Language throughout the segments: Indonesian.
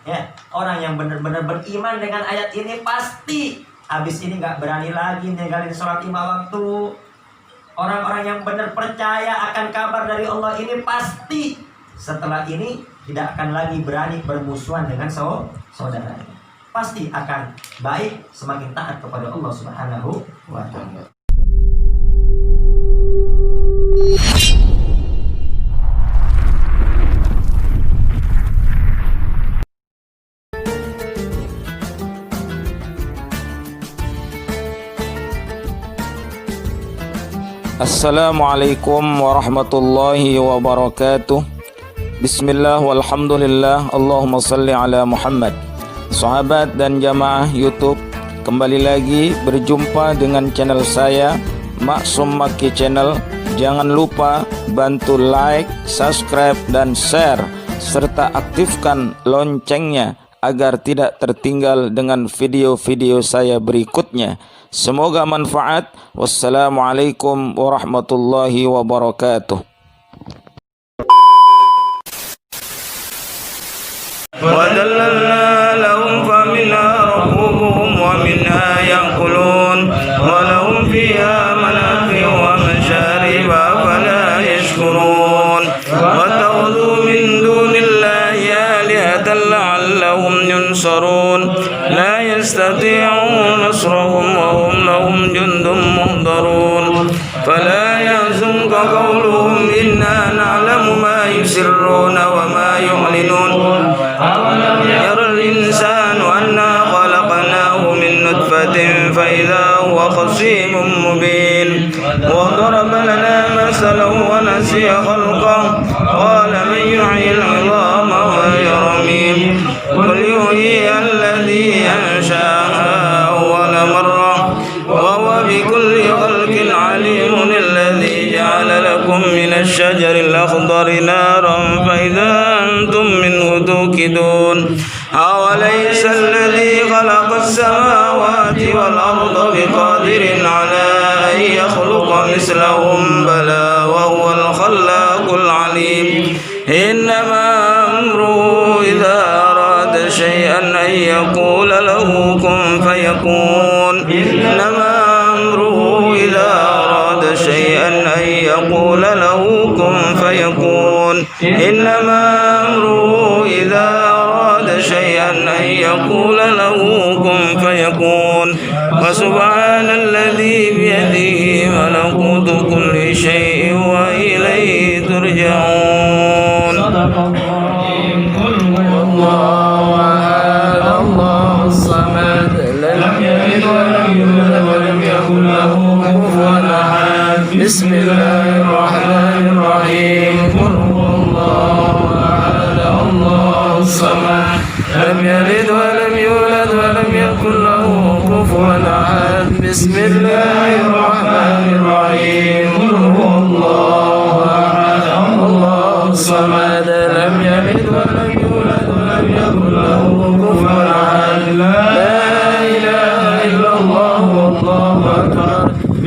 Ya, orang yang benar-benar beriman dengan ayat ini pasti habis ini nggak berani lagi ninggalin sholat 5 waktu. Orang-orang yang benar percaya akan kabar dari Allah ini pasti setelah ini tidak akan lagi berani bermusuhan dengan saudaranya. Pasti akan baik, semakin taat kepada Allah Subhanahu wa Ta'ala. Assalamualaikum warahmatullahi wabarakatuh. Bismillah walhamdulillah, Allahumma salli ala Muhammad. Sahabat dan jamaah YouTube, kembali lagi berjumpa dengan channel saya, Maksum Makki Channel. Jangan lupa bantu like, subscribe, dan share, serta aktifkan loncengnya agar tidak tertinggal dengan video-video saya berikutnya. Semoga manfaat. Wassalamualaikum warahmatullahi wabarakatuh. وَذَلَّلْنَا لَهُمْ فَمِنْهَا رَكُوبُهُمْ وَمِنْهَا يَأْكُلُونَ وَلَهُمْ فِيهَا مَنَافِعُ وَمَشَارِبُ أَفَلَا يَشْكُرُونَ وَاتَّخَذُوا مِنْ دُونِ اللَّهِ آلِهَةً لَعَلَّهُمْ يُنْصَرُونَ لَا يَسْتَطِيعُونَ نَصْرَهُمْ وَهُمْ لَهُمْ جُنْدٌ مُحْضَرُونَ فَلَا يَحْزُنكَ قَوْلُهُمْ إِنَّا نَعْلَمُ مَا يُسِرُّونَ وَمَا يُعْلِنُونَ أَوَلَمْ يَرَ الْإِنسَانُ أَنَّا خَلَقْنَاهُ مِنْ نُطْفَةٍ فَإِذَا هُوَ خَصِيمٌ مُبِينٌ وَضَرَبَ لَنَا مَثَلًا وَنَسِيَ خَلْقَهُ قَالَ مَنْ يُحْيِي الْعِظَامَ وَهِيَ رَمِيمٌ قُلْ يُحْيِيهَا الَّذِي أَنشَأَهَا أَوَّلَ مَرَّةٍ وَهُوَ بِكُلِّ خَلْقٍ عَلِيمٌ الَّذِي جَعَلَ لَكُم مِّنَ الشَّجَرِ الْأَخْضَرِ نَارًا فَإِذَا أَنتُم مِّنْهُ توقدون أوليس الذي خلق السماوات والأرض بقادر على أن يخلق مثلهم بلى وهو الخلاق العليم إنما أمره إذا أراد شيئا أن يقول له كن فيكون إنما أمره إذا أراد شيئا أن يقول له كن فيكون إنما أمره إذا أراد شيئا أن يقول له كن فيكون وسبحان الذي بيده ملكوت كل شيء وإليه ترجعون. قل هو الله أحد الله الصمد لم يلد ولم يولد ولم يكن له كفوا أحد. بسم الله الرحمن الرحيم. قل هو الله أحد الله الصمد لم يلد ولم يولد ولم يكن له كفوا أحد. بسم الله الرحمن الرحيم. قل هو الله أحد الله الصمد لم يلد ولم يولد ولم يكن له كفوا أحد. لا إله إلا الله والله أكبر.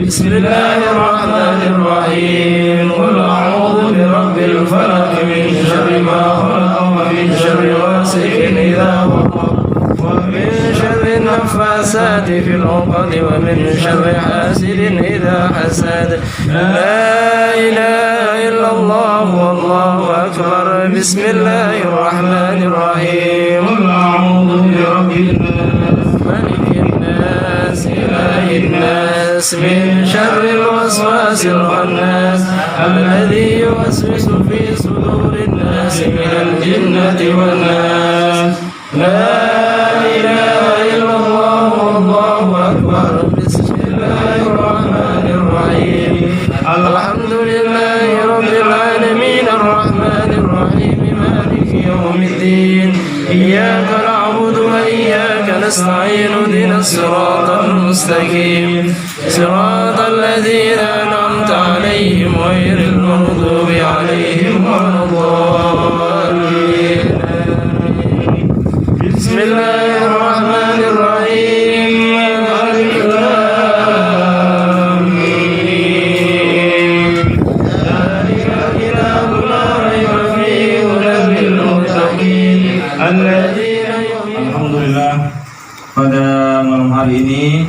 بسم الله الرحمن الرحيم. قل أعوذ برب الفلق من شر ما خلق ومن شر غاسق إذا وقب ومن شر النفاثات في العقد ومن شر حاسد إذا حسد. لا إله إلا الله والله أكبر. بسم الله الرحمن الرحيم. قل أعوذ برب الناس ملك الناس إله الناس من شر الوسواس الخناس الذي يوسوس في صدور الناس من الجنة والناس. لا إله إلا الله والله أكبر. بسم الله الرحمن الرحيم. الحمد لله رب العالمين الرحمن الرحيم مالك يوم الدين. إياك نعبد وإياك نستعين اهدنا الصراط المستقيم صراط الذين أنعمت عليهم غير المغضوب عليهم ولا الضالين. بسم الله الرحمن الرحيم. ألف لام ميم. ذلك الكتاب لا ريب فيه هدى للمتقين الذين Alhamdulillah, pada malam hari ini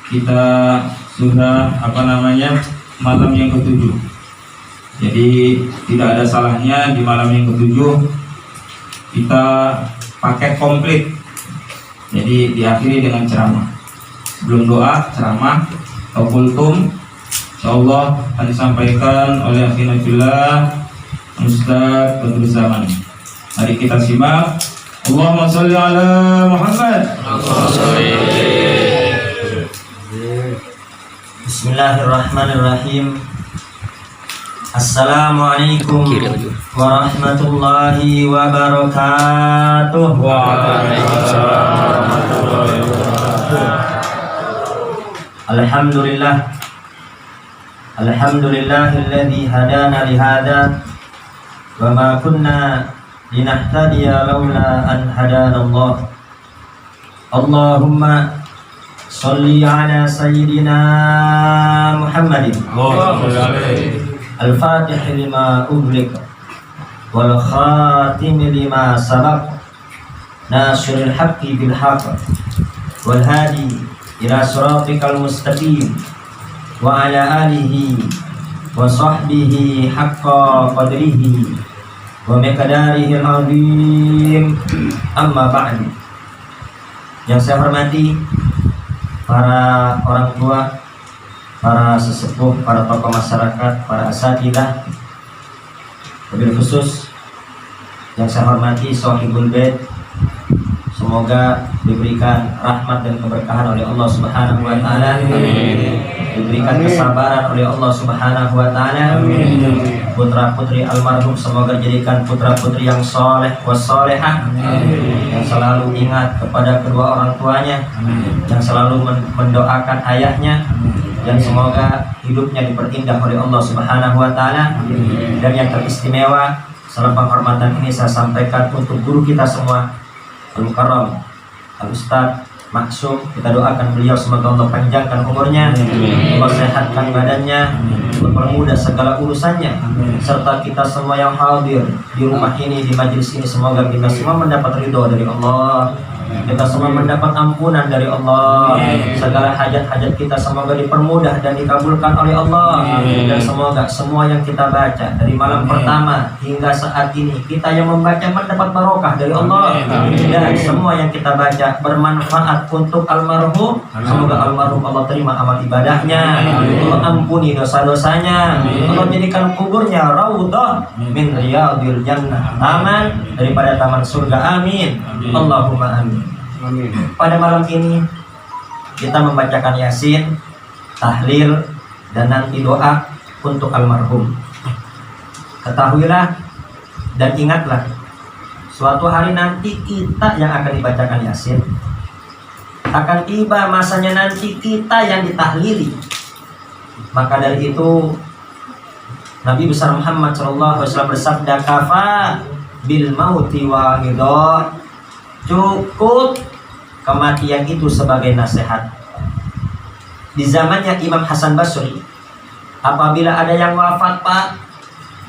kita sudah malam yang ketujuh. Jadi tidak ada salahnya di malam yang ketujuh kita pakai komplit. Jadi diakhiri dengan ceramah. Sebelum doa, ceramah, taqultum, insyaallah akan disampaikan oleh akhina fillah Ustaz Badrul Zaman. Mari kita simak. Allahumma sholli ala Muhammad. Bismillahirrahmanirrahim. Assalamualaikum warahmatullahi wabarakatuh. Alhamdulillah. Alhamdulillahilladzi hadana lihada wa ma kunna linahtadiya laula an hadana Allah. Allahumma sholli ala sayyidina Muhammadin al-fatih lima ughliq wal khatim lima sabaq nasiril haqqi bil haqq wal hadi ila siratikal mustaqim wa ala alihi wa sahbihi haqqa qadrihi wa miqdarihi al-azim. Amma ba'du. Yang saya hormati para orang tua, para sesepuh, para tokoh masyarakat, para asatidzah, wabil khusus yang saya hormati Shahibul Bait, semoga diberikan rahmat dan keberkahan oleh Allah Subhanahu wa taala. Diberikan kesabaran oleh Allah Subhanahu wa taala. Putra-putri almarhum semoga jadikan putra-putri yang soleh wassolehah, yang selalu ingat kepada kedua orang tuanya, yang selalu mendoakan ayahnya, dan semoga hidupnya diperindah oleh Allah Subhanahu wa taala. Dan yang teristimewa, salam penghormatan ini saya sampaikan untuk guru kita semua, Al-Mukarram Al-Ustaz Maksum. Kita doakan beliau semoga Allah panjangkan umurnya, Allah sehatkan badannya, mempermudah segala urusannya, serta kita semua yang hadir di rumah ini, di majelis ini, semoga kita semua mendapat ridho dari Allah, kita semua mendapat ampunan dari Allah, segala hajat-hajat kita semoga dipermudah dan dikabulkan oleh Allah, dan semoga semua yang kita baca dari malam pertama hingga saat ini, kita yang membaca mendapat barokah dari Allah, dan semua yang kita baca bermanfaat untuk almarhum. Semoga almarhum Allah terima amal ibadahnya, Allah ampuni dosa-dosanya, Allah jadikan kuburnya raudhah min riyadil jannah, taman daripada taman surga. Amin. Allahumma amin. Pada malam ini kita membacakan Yasin, tahlil, dan nanti doa untuk almarhum. Ketahuilah dan ingatlah, suatu hari nanti kita yang akan dibacakan Yasin, akan tiba masanya nanti kita yang ditahlili. Maka dari itu Nabi besar Muhammad SAW bersabda, kafa bil mauti wa'idha, cukup kematian itu sebagai nasihat. Di zamannya Imam Hasan Basri, apabila ada yang wafat Pak,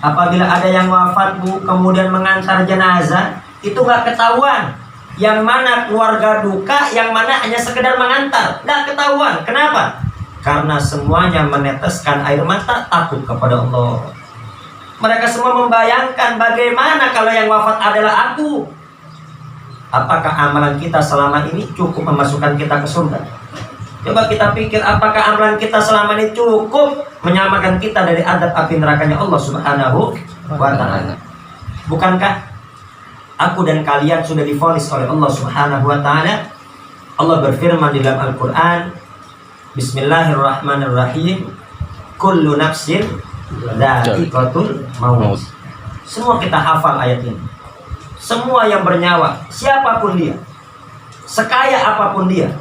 apabila ada yang wafat Bu, kemudian mengantar jenazah, itu gak ketahuan yang mana keluarga duka, yang mana hanya sekedar mengantar, gak ketahuan. Kenapa? Karena semuanya meneteskan air mata takut kepada Allah. Mereka semua membayangkan bagaimana kalau yang wafat adalah aku. Apakah amalan kita selama ini cukup memasukkan kita ke surga? Coba kita pikir, apakah amalan kita selama ini cukup menyelamatkan kita dari adab api nerakanya Allah Subhanahu wa ta'ala? Bukankah aku dan kalian sudah divonis oleh Allah Subhanahu wa ta'ala? Allah berfirman di dalam Al-Quran, Bismillahirrahmanirrahim, kullu nafsin dha'iqatul maut. Semua kita hafal ayat ini. Semua yang bernyawa, siapapun dia, sekaya apapun dia,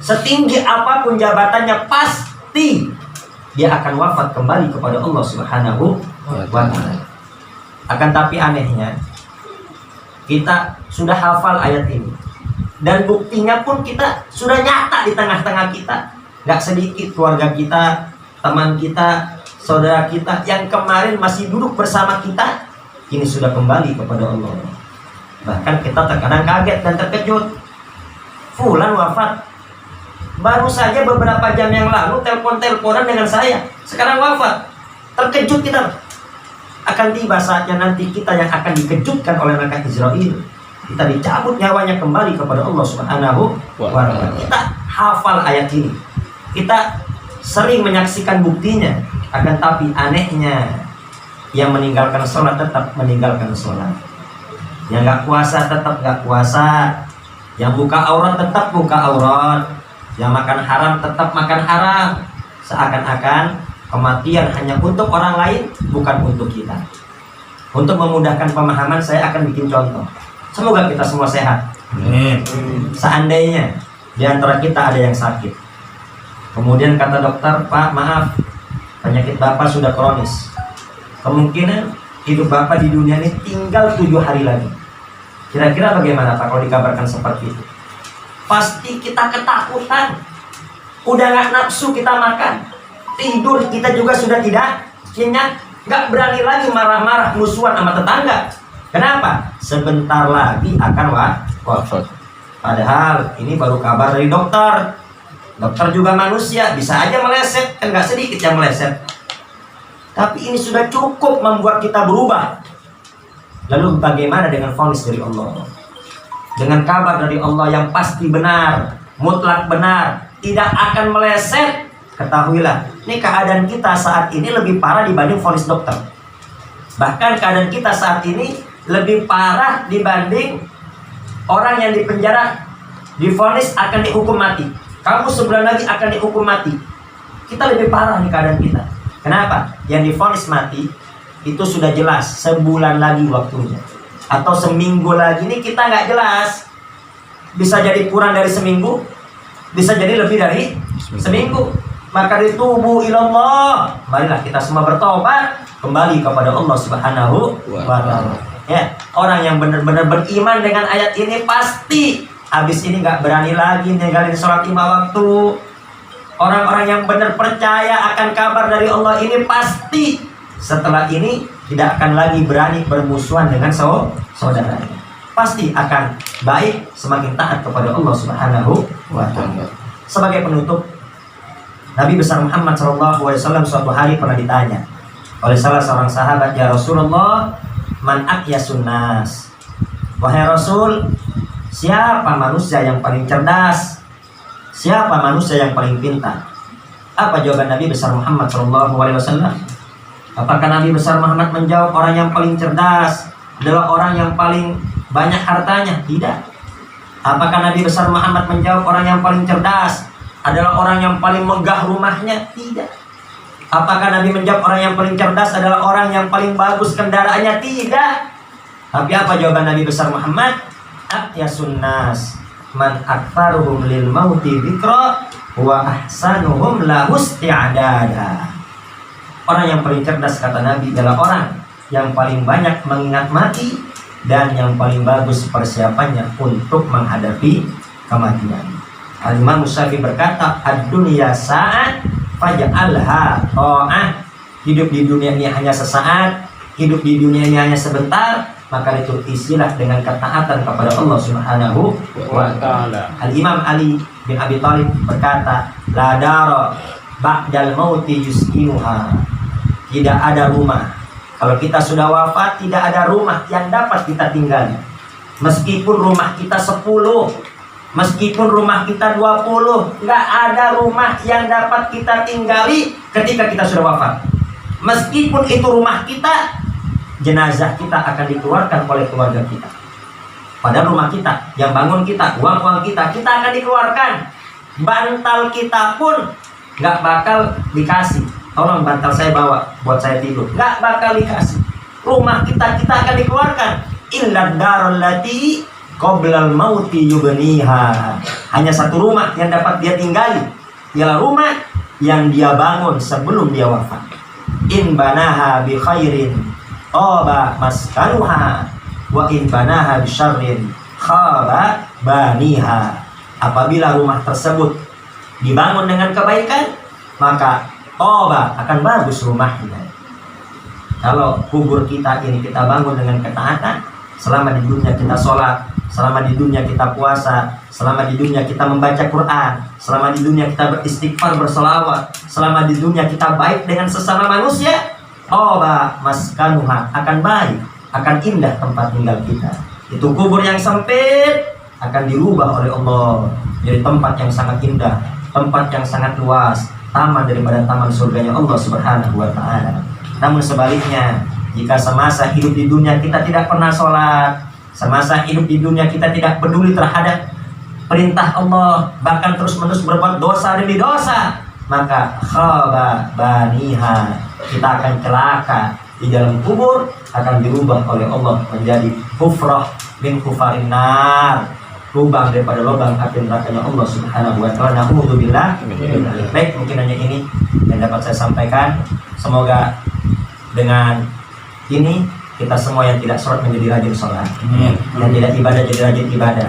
setinggi apapun jabatannya, pasti dia akan wafat kembali kepada Allah Subhanahu wa ta'ala. Akan tapi anehnya, kita sudah hafal ayat ini, dan buktinya pun kita sudah nyata di tengah-tengah kita. Gak sedikit keluarga kita, teman kita, saudara kita yang kemarin masih duduk bersama kita, ini sudah kembali kepada Allah. Bahkan kita terkadang kaget dan terkejut. Fulan wafat. Baru saja beberapa jam yang lalu telepon-teleponan dengan saya, sekarang wafat. Terkejut kita. Akan tiba saatnya nanti kita yang akan dikejutkan oleh malaikat Israil. Kita dicabut nyawanya kembali kepada Allah Subhanahu wa Ta'ala. Kita hafal ayat ini. Kita sering menyaksikan buktinya. Akan tapi anehnya, yang meninggalkan sholat tetap meninggalkan sholat. Yang nggak puasa tetap nggak puasa. Yang buka aurat tetap buka aurat. Yang makan haram tetap makan haram. Seakan-akan kematian hanya untuk orang lain, bukan untuk kita. Untuk memudahkan pemahaman, saya akan bikin contoh. Semoga kita semua sehat. Seandainya di antara kita ada yang sakit, kemudian kata dokter, Pak maaf, penyakit Bapak sudah kronis. Kemungkinan hidup Bapak di dunia ini tinggal 7 hari lagi. Kira-kira bagaimana Pak kalau dikabarkan seperti itu? Pasti kita ketakutan. Udah gak nafsu kita makan. Tidur kita juga sudah tidak kenyang. Gak berani lagi marah-marah musuhan sama tetangga. Kenapa? Sebentar lagi akan wafat. Padahal ini baru kabar dari dokter. Dokter juga manusia, bisa aja meleset. Kan gak sedikit yang meleset. Tapi ini sudah cukup membuat kita berubah. Lalu bagaimana dengan vonis dari Allah? Dengan kabar dari Allah yang pasti benar, mutlak benar, tidak akan meleset. Ketahuilah, ini keadaan kita saat ini lebih parah dibanding vonis dokter. Bahkan keadaan kita saat ini lebih parah dibanding orang yang dipenjara, divonis akan dihukum mati. Kamu sebulan lagi akan dihukum mati. Kita lebih parah nih keadaan kita. Kenapa? Yang divonis mati itu sudah jelas sebulan lagi waktunya, atau seminggu lagi. Ini kita nggak jelas. Bisa jadi kurang dari seminggu, bisa jadi lebih dari seminggu. Maka ditubu ilallah. Marilah kita semua bertobat kembali kepada Allah Subhanahu wa Ta'ala. Ya, orang yang benar-benar beriman dengan ayat ini pasti habis ini nggak berani lagi ninggalin sholat 5 waktu. Orang-orang yang benar percaya akan kabar dari Allah ini pasti setelah ini tidak akan lagi berani bermusuhan dengan saudaranya. Pasti akan baik, semakin taat kepada Allah Subhanahu wa Ta'ala. Sebagai penutup, Nabi besar Muhammad SAW suatu hari pernah ditanya oleh salah seorang sahabat, ya Rasulullah, man aqyasun nas? Wahai Rasul, siapa manusia yang paling cerdas? Siapa manusia yang paling pintar? Apa jawaban Nabi besar Muhammad SAW? Apakah Nabi besar Muhammad menjawab orang yang paling cerdas adalah orang yang paling banyak hartanya? Tidak. Apakah Nabi besar Muhammad menjawab orang yang paling cerdas adalah orang yang paling megah rumahnya? Tidak. Apakah Nabi menjawab orang yang paling cerdas adalah orang yang paling bagus kendaraannya? Tidak. Tapi apa jawaban Nabi besar Muhammad? Aqyasun nas man akfaruhum lil mauti dzikra wa ahsanuhum lahu isti'dada. Orang yang paling cerdas, kata Nabi, adalah orang yang paling banyak mengingat mati dan yang paling bagus persiapannya untuk menghadapi kematian. Al-Imam Syafi'i berkata, ad-dunya sa'at faj'alha ta'ah. Hidup di dunia ini hanya sesaat, hidup di dunia ini hanya sebentar, maka itu isilah dengan ketaatan kepada Allah Subhanahu wa Ta'ala. Al-Imam Ali bin Abi Thalib berkata, la dara ba'dal mauti yuskinuha. Tidak ada rumah, kalau kita sudah wafat, tidak ada rumah yang dapat kita tinggali. Meskipun rumah kita 10, meskipun rumah kita 20, nggak ada rumah yang dapat kita tinggali ketika kita sudah wafat. Meskipun itu rumah kita, jenazah kita akan dikeluarkan oleh keluarga kita. Padahal rumah kita, yang bangun kita, uang-uang kita akan dikeluarkan. Bantal kita pun nggak bakal dikasih. Tolong bantal saya bawa buat saya tidur. Nggak bakal dikasih. Rumah kita akan dikeluarkan. Illa darul lati qoblal mauti yubniha. Hanya satu rumah yang dapat dia tinggali, ialah rumah yang dia bangun sebelum dia wafat. In banaha bi khairin taba maskanuha wa in banaha bi syarrin khaba baniha. Apabila rumah tersebut dibangun dengan kebaikan, maka toba akan bagus rumahnya. Kalau kubur kita ini kita bangun dengan ketaatan, selama di dunia kita sholat, selama di dunia kita puasa, selama di dunia kita membaca Quran, selama di dunia kita beristighfar, berselawat, selama di dunia kita baik dengan sesama manusia, maskanuha, akan baik, akan indah tempat tinggal kita. Itu kubur yang sempit akan dirubah oleh Allah jadi tempat yang sangat indah, tempat yang sangat luas, taman daripada taman surganya Allah Subhanahu wa ta'ala. Namun sebaliknya, jika semasa hidup di dunia kita tidak pernah sholat, semasa hidup di dunia kita tidak peduli terhadap perintah Allah, bahkan terus-menerus berbuat dosa demi dosa, maka khaba baniha, kita akan celaka. Di dalam kubur akan dirubah oleh Allah menjadi hufrah min hufarin nar, lubang daripada lubang api nerakanya Allah Subhanahu wa ta'ala. Na'udzubillah. Baik, mungkin hanya ini yang dapat saya sampaikan. Semoga dengan ini kita semua yang tidak sholat menjadi rajin sholat, yang tidak ibadah jadi rajin ibadah,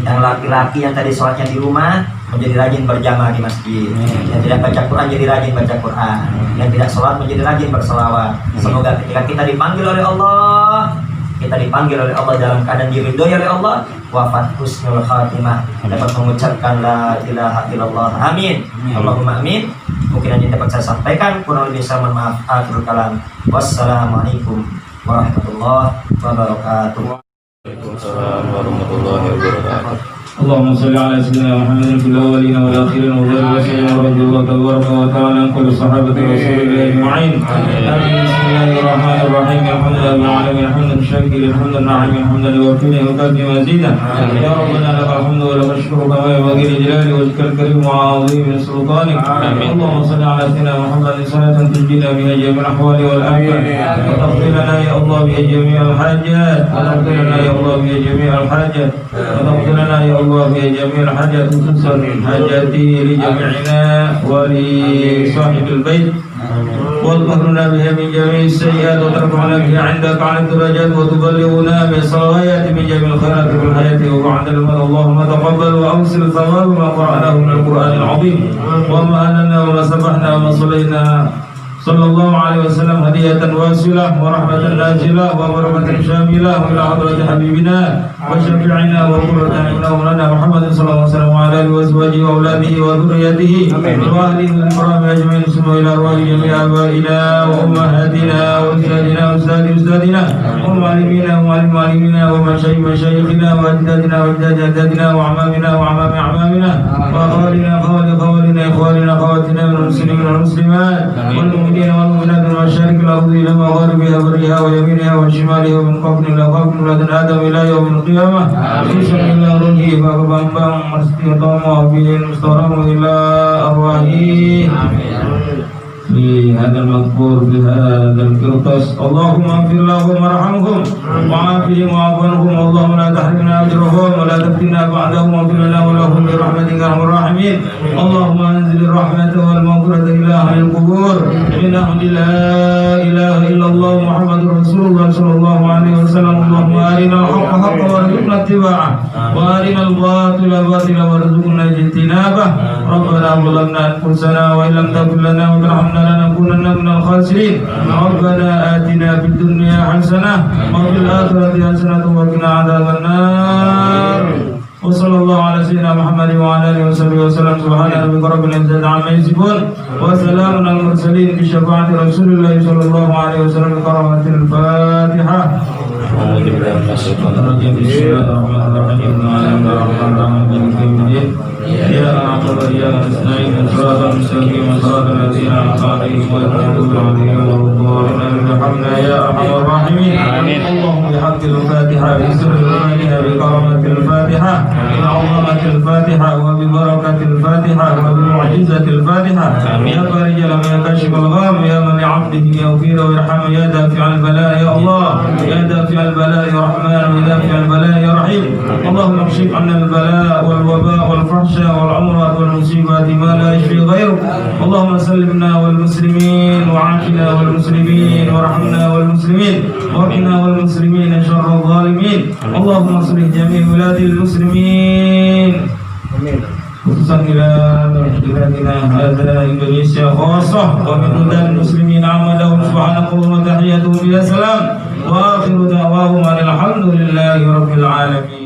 yang laki-laki yang tadi sholatnya di rumah menjadi rajin berjamaah di masjid, yang tidak baca Quran jadi rajin baca Quran, yang tidak sholat menjadi rajin berselawat. Semoga ketika kita dipanggil oleh Allah, kita dipanggil oleh Allah dalam keadaan diridhoi oleh Allah, wafat husnul khatimah, dapat mengucapkan la ilaha illallah. Amin. Allahumma amin. Mungkin yang dapat saya sampaikan, kurang lebih saya mohon maaf. Akhirul kalam. Wassalamualaikum warahmatullahi wabarakatuh. Waalaikumsalam warahmatullahi wabarakatuh. اللهم صل على سيدنا محمد في الاولين والاخرين وبارك وسلم ورضي الله تبارك وتعالى عن كل صحابه رسول الله اجمعين. امين. بسم الله الرحمن الرحيم. الحمد لله رب العالمين، حمدا شاكرا، حمدا ناعما، حمدا يوفي ويكافئ مزيدا. يا ربنا لك الحمد ولك الشكر كما ينبغي لجلال وجهك الكريم وعظيم سلطانك. اللهم صل على سيدنا محمد صلاه تنجينا بها جميع الاحوال والافات، وتغفر لنا يا الله بها جميع الحاجات، وتغفر لنا يا الله بها جميع الحاجات، وتغفر لنا يا الله في جميع الحاجات، خصوصا حاجاتي لجميعنا ولصاحب البيت، واغفرنا بها من جميع السيئات، وترفعنا بها عندك عن الدرجات، وتبلغنا بالصلوات من جميع الخيرات في الحياة وبعد الموت. اللهم تقبل واوصل ثواب ما قرأناه من القرآن العظيم، وما أننا وما سبحنا وما صلينا صلى الله عليه وسلم هدية واصلة ورحمة نازلة وبركة شاملة إلى حضرة حبيبنا وشفيعنا وقرة أعيننا ومولانا محمد صلى الله عليه وسلم وعلى آله وأزواجه وأولاده وذريته وأهله الكرام أجمعين، ثم إلى أرواح جميع آبائنا وأمهاتنا وأجدادنا وأجداد أجدادنا ومعلمينا ومعلم معلمينا ومشايخ مشايخنا وأجدادنا وأجداد أجدادنا وأعمامنا وأعمام أعمامنا وأخوالنا خوال خوالنا إخواننا خواتنا من المسلمين والمسلمات والمؤمنين والمؤمنات من مشارق الأرض إلى مغاربها برها ويمينها وشمالها ومن قبل إلى قبل ولد آدم إلى يوم القيامة. خصوصا إلى روحه فأقبام مستقام به المسترام إلى أرواحه في هذا المذكور في هذا القرطاس. اللهم اغفر لهم وارحمهم وعافهم واعف عنهم، اللهم لا تحرمنا اجرهم ولا تفتنا بعدهم، واغفر لنا ولهم برحمتك يا ارحم الراحمين. اللهم انزل الرحمه والمغفره الى اهل القبور من اهل لا اله الا الله محمد رسول الله صلى الله عليه وسلم. اللهم ارنا الحق حقا وارزقنا اتباعه، وارنا الباطل باطلا وارزقنا اجتنابه. ربنا ظلمنا انفسنا وان لم تغفر لنا وترحمنا لنكونن من الخاسرين. ربنا آتنا في الدنيا حسنة وفي الآخرة حسنة وقنا عذاب النار. وصلى الله على سيدنا محمد وعلى آله وصحبه وسلم. سبحان ربك رب العزة عما يصفون وسلام على المرسلين بشفاعة رسول الله صلى الله عليه وسلم. بقراءة الفاتحة. أعوذ بالله من الشيطان الرجيم. بسم الله الرحمن الرحيم. يا نعبد وإياك نستعين صراط المستقيم صراط الذين أنعمت عليهم غير المغضوب عليهم ولا الضالين. برحمتك يا أرحم الراحمين. اللهم بحق الفاتحة بسر إيمانها بكرامة الفاتحة بعظمة الفاتحة وببركة الفاتحة وبمعجزة الفاتحة. يا فارج لم يكشف الغام، يا من لعبده يغفر ويرحم، يا دافع البلاء يا الله، يا دافع البلاء يا رحمن، يا دافع البلاء يا رحيم. اللهم اكشف عنا البلاء والوباء والفحشاء والعمرات والمصيبات ما لا يشفي غيرك. اللهم سلمنا والمسلمين وعافنا والمسلمين وارحمنا والمسلمين وقنا والمسلمين شر الظالمين. اللهم اصلح جميع ولاة المسلمين خصوصا إلى بلادنا هذا إندونيسيا خاصة ومن بلدان المسلمين عامة. سبحانك اللهم وتحياتهم إلى سلام. wa akhiru da'wahum alhamdulillahi rabbil alamin.